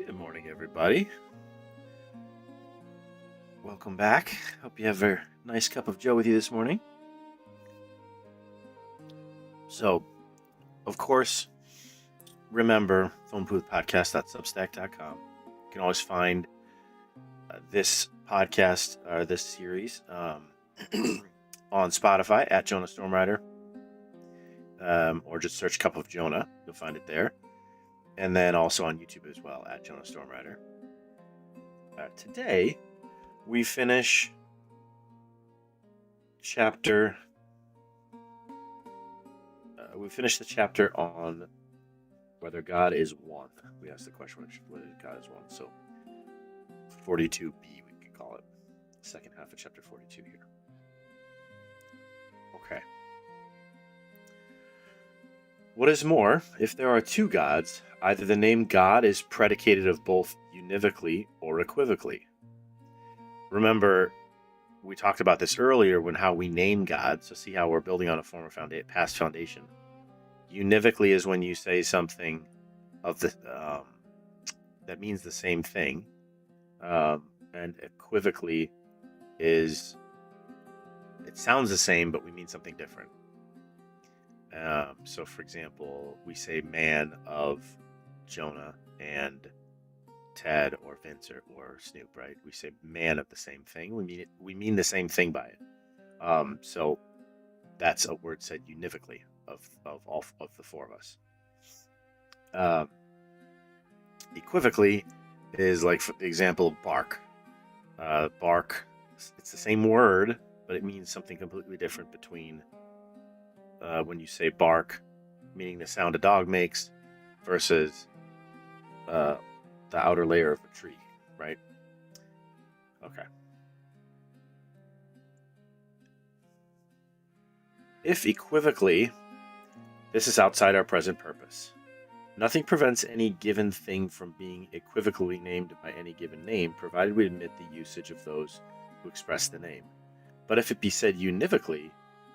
Good morning, everybody. Welcome back. Hope you have a nice cup of Joe with you this morning. So, of course, remember phoneboothpodcast.substack.com. You can always find this podcast, this series, on Spotify at Jonah Stormrider, or just search Cup of Jonah. You'll find it there. And then also on YouTube as well at Jonah Stormrider. Today, we finish chapter. We finished the chapter on whether God is one. We asked the question whether God is one. So 42b, we could call it. Second half of chapter 42 here. Okay. What is more, if there are two gods, either the name God is predicated of both univocally or equivocally. Remember, we talked about this earlier when how we name God. So see how we're building on a former past foundation. Univocally is when you say something of the that means the same thing, and equivocally is it sounds the same, but we mean something different. So, for example, we say "man of Jonah" and Ted or Vince or Snoop, right? We say "man" of the same thing. We mean the same thing by it. So that's a word said univocally of all of the four of us. Equivocally is like, for the example of bark. Bark, it's the same word, but it means something completely different between when you say bark, meaning the sound a dog makes, versus the outer layer of a tree, right? Okay. If equivocally, this is outside our present purpose. Nothing prevents any given thing from being equivocally named by any given name, provided we admit the usage of those who express the name. But if it be said univocally,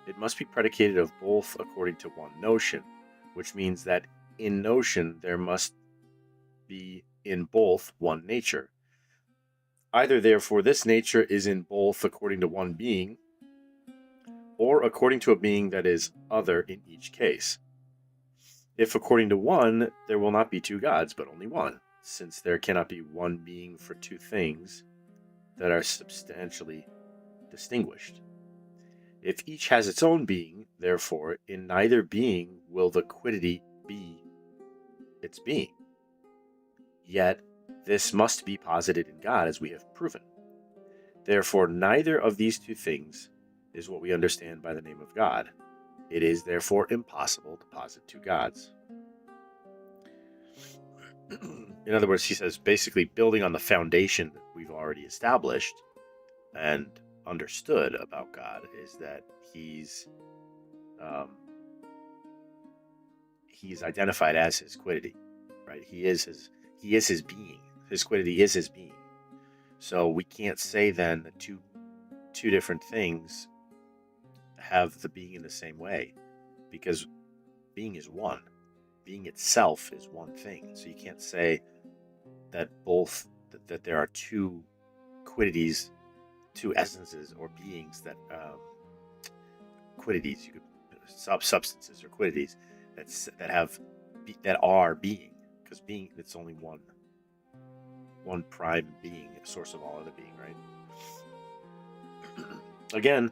it must be predicated of both according to one notion, which means that in notion there must be in both one nature. Either, therefore, this nature is in both according to one being, or according to a being that is other in each case. If according to one, there will not be two gods, but only one, since there cannot be one being for two things that are substantially distinguished. If each has its own being, therefore, in neither being will the quiddity be its being. Yet, this must be posited in God, as we have proven. Therefore, neither of these two things is what we understand by the name of God. It is, therefore, impossible to posit two gods. In other words, he says, basically building on the foundation that we've already established and understood about God, is that he's identified as his quiddity, right? He is his being. His quiddity is his being. So we can't say then that two different things have the being in the same way, because being is one. Being itself is one thing. So you can't say that that there are two quiddities, two essences or beings that quiddities, you could substances or quiddities that are being, because being, it's only one prime being, a source of all other being, right? Again,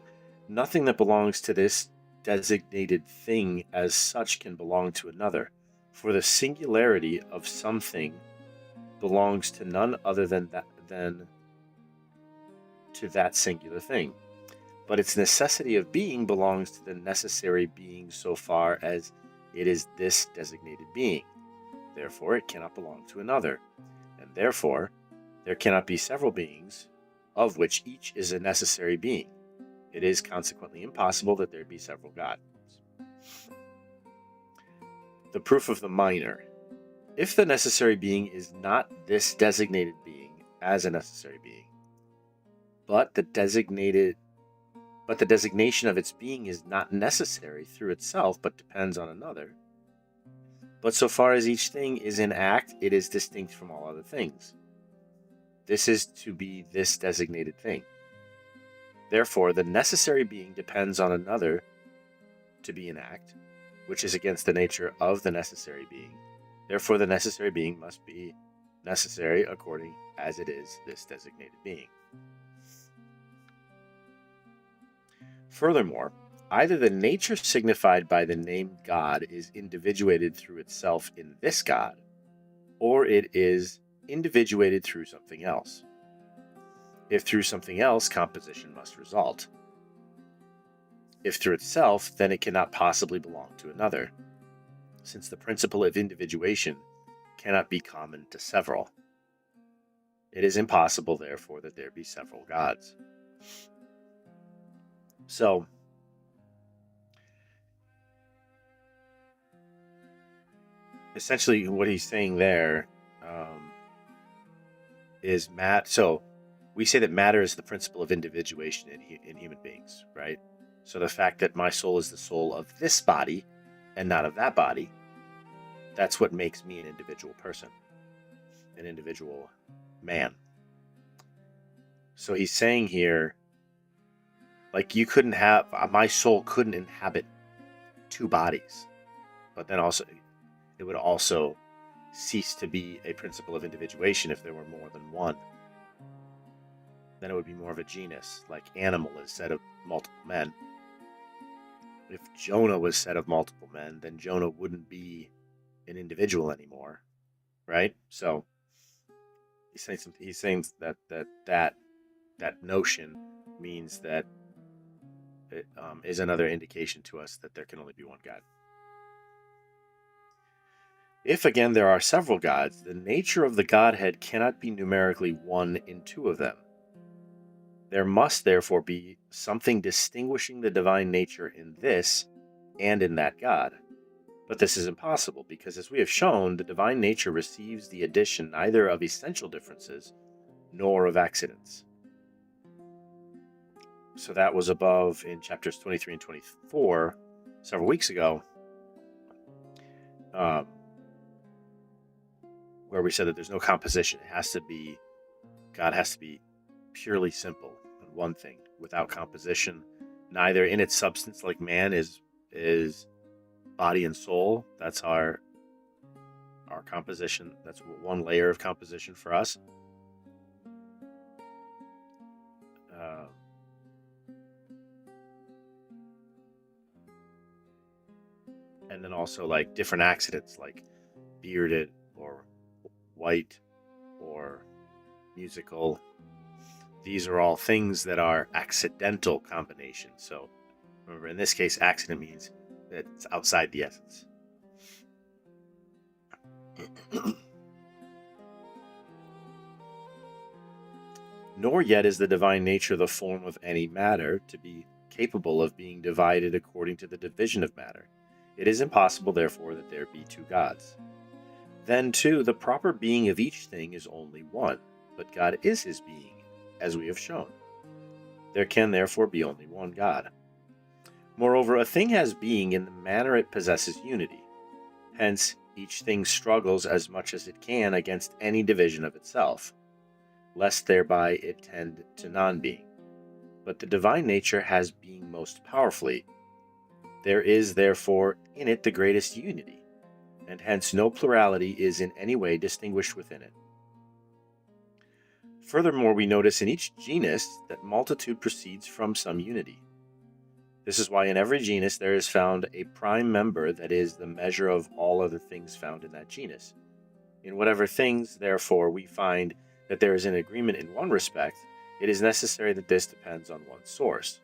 nothing that belongs to this designated thing as such can belong to another, for the singularity of something belongs to none other than to that singular thing. But its necessity of being belongs to the necessary being so far as it is this designated being. Therefore, it cannot belong to another, and therefore there cannot be several beings, of which each is a necessary being. It is consequently impossible that there be several gods. The proof of the minor. If the necessary being is not this designated being as a necessary being, but the designation of its being is not necessary through itself, but depends on another, But so far as each thing is in act, it is distinct from all other things. This is to be this designated thing. Therefore, the necessary being depends on another to be in act, which is against the nature of the necessary being. Therefore, the necessary being must be necessary according as it is this designated being. Furthermore, either the nature signified by the name God is individuated through itself in this God, or it is individuated through something else. If through something else, composition must result. If through itself, then it cannot possibly belong to another, since the principle of individuation cannot be common to several. It is impossible, therefore, that there be several gods. So, essentially what he's saying there is so we say that matter is the principle of individuation in human beings, right? So the fact that my soul is the soul of this body and not of that body, that's what makes me an individual person, an individual man. So he's saying here, like, you couldn't have, my soul couldn't inhabit two bodies, but then also it would also cease to be a principle of individuation if there were more than one. Then it would be more of a genus, like animal is said of multiple men. If Jonah was said of multiple men, then Jonah wouldn't be an individual anymore, right? So he's saying that notion means that it is another indication to us that there can only be one God. If again there are several gods, the nature of the Godhead cannot be numerically one in two of them. There must therefore be something distinguishing the divine nature in this and in that God. But this is impossible because, as we have shown, the divine nature receives the addition neither of essential differences nor of accidents. So that was above in chapters 23 and 24 several weeks ago, where we said that there's no composition. God has to be purely simple and one thing, without composition, neither in its substance, like man is body and soul. That's our composition. That's one layer of composition for us. And then also like different accidents, like bearded or white or musical. These are all things that are accidental combinations. So remember, in this case, accident means that it's outside the essence. Nor yet is the divine nature the form of any matter to be capable of being divided according to the division of matter. It is impossible, therefore, that there be two gods. Then, too, the proper being of each thing is only one, but God is his being, as we have shown. There can, therefore, be only one God. Moreover, a thing has being in the manner it possesses unity. Hence, each thing struggles as much as it can against any division of itself, lest thereby it tend to non-being. But the divine nature has being most powerfully. There is, therefore, in it the greatest unity, and hence no plurality is in any way distinguished within it. Furthermore, we notice in each genus that multitude proceeds from some unity. This is why in every genus there is found a prime member that is the measure of all other things found in that genus. In whatever things, therefore, we find that there is an agreement in one respect, it is necessary that this depends on one source.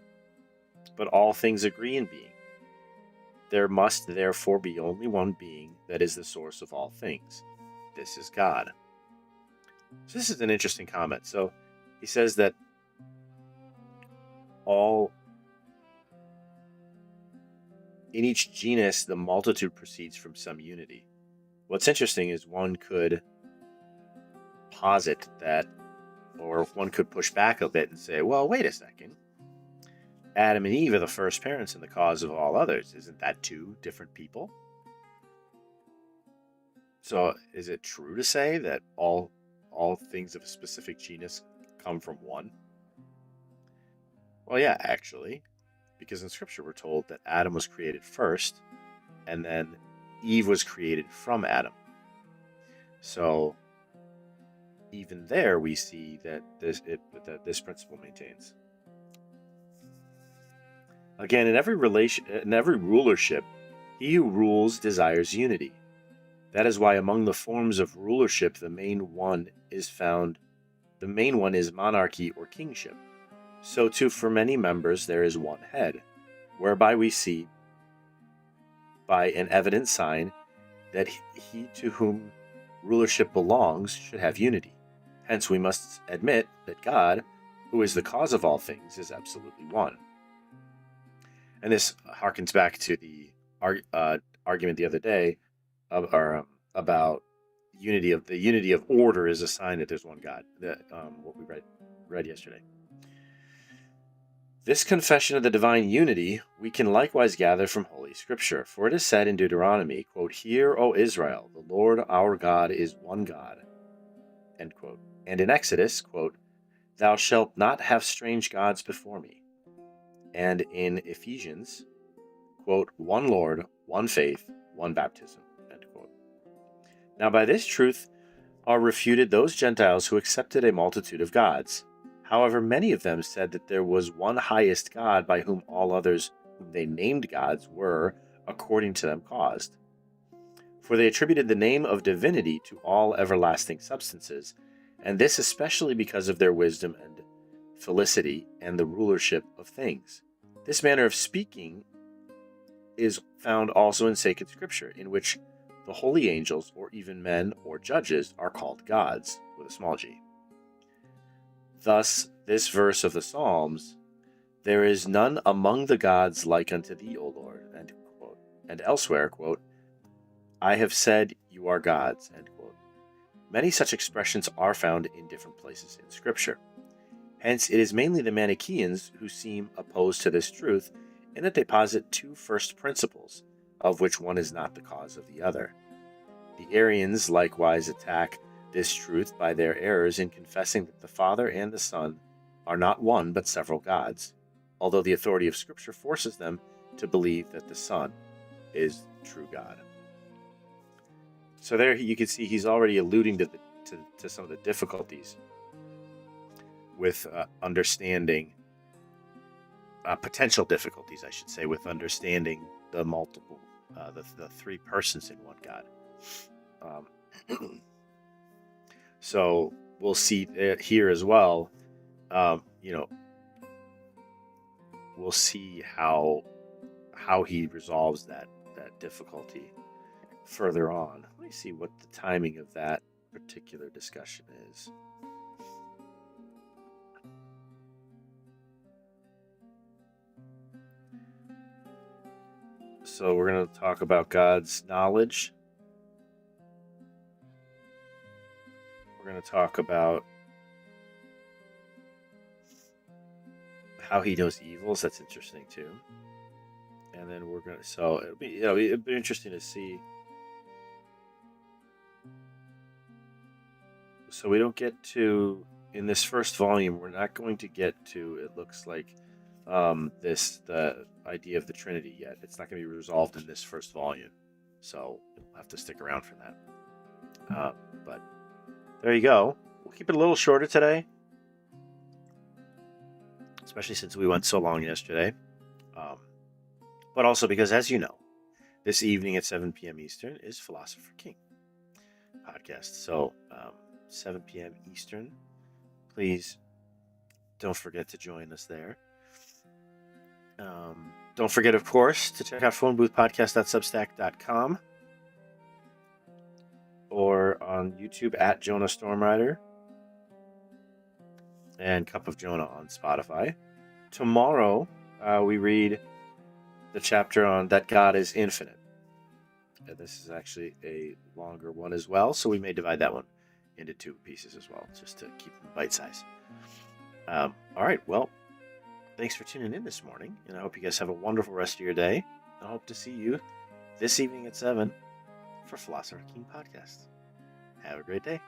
But all things agree in being. There must therefore be only one being that is the source of all things. This is God. So this is an interesting comment. So he says that in each genus, the multitude proceeds from some unity. What's interesting is one could posit that, or one could push back a bit and say, well, wait a second. Adam and Eve are the first parents and the cause of all others. Isn't that two different people? So is it true to say that all things of a specific genus come from one? Well, yeah, actually, because in Scripture we're told that Adam was created first, and then Eve was created from Adam. So even there, we see that this principle maintains. Again, in every rulership, he who rules desires unity. That is why among the forms of rulership, the main one is monarchy or kingship. So too, for many members, there is one head, whereby we see by an evident sign that he to whom rulership belongs should have unity. Hence, we must admit that God, who is the cause of all things, is absolutely one. And this harkens back to the argument the other day about the unity of order is a sign that there's one God. What we read yesterday. This confession of the divine unity we can likewise gather from Holy Scripture, for it is said in Deuteronomy, quote, "Hear, O Israel, the Lord our God is one God," end quote. And in Exodus, quote, "Thou shalt not have strange gods before me." And in Ephesians, quote, "One Lord, one faith, one baptism," end quote. Now by this truth are refuted those Gentiles who accepted a multitude of gods. However, many of them said that there was one highest God by whom all others whom they named gods were, according to them, caused. For they attributed the name of divinity to all everlasting substances, and this especially because of their wisdom and felicity and the rulership of things. This manner of speaking is found also in sacred scripture, in which the holy angels, or even men or judges, are called gods, with a small g. Thus, this verse of the Psalms, "There is none among the gods like unto thee, O Lord," end quote. And elsewhere, quote, "I have said you are gods," end quote. Many such expressions are found in different places in Scripture. Hence, it is mainly the Manichaeans who seem opposed to this truth, in that they posit two first principles, of which one is not the cause of the other. The Arians likewise attack this truth by their errors in confessing that the Father and the Son are not one but several gods, although the authority of Scripture forces them to believe that the Son is true God. So there you can see he's already alluding to some of the difficulties with understanding, potential difficulties, I should say, with understanding the multiple, the three persons in one God. So we'll see here as well. We'll see how he resolves that difficulty further on. Let me see what the timing of that particular discussion is. So we're going to talk about God's knowledge. We're going to talk about how he knows evils. That's interesting too. And then we're going to, so it'll be interesting to see. So we don't get to, in this first volume, we're not going to get to, it looks like, the idea of the Trinity yet. It's not going to be resolved in this first volume. So we'll have to stick around for that. But there you go. We'll keep it a little shorter today, especially since we went so long yesterday. But also because, as you know, this evening at 7 p.m. Eastern is Philosopher King podcast. So 7 p.m. Eastern, please don't forget to join us there. Don't forget, of course, to check out phoneboothpodcast.substack.com or on YouTube at Jonah Stormrider and Cup of Jonah on Spotify. Tomorrow, we read the chapter on that God is infinite. And this is actually a longer one as well, so we may divide that one into two pieces as well, just to keep them bite-sized. All right, well, thanks for tuning in this morning, and I hope you guys have a wonderful rest of your day. I hope to see you this evening at 7 for Philosopher King Podcast. Have a great day.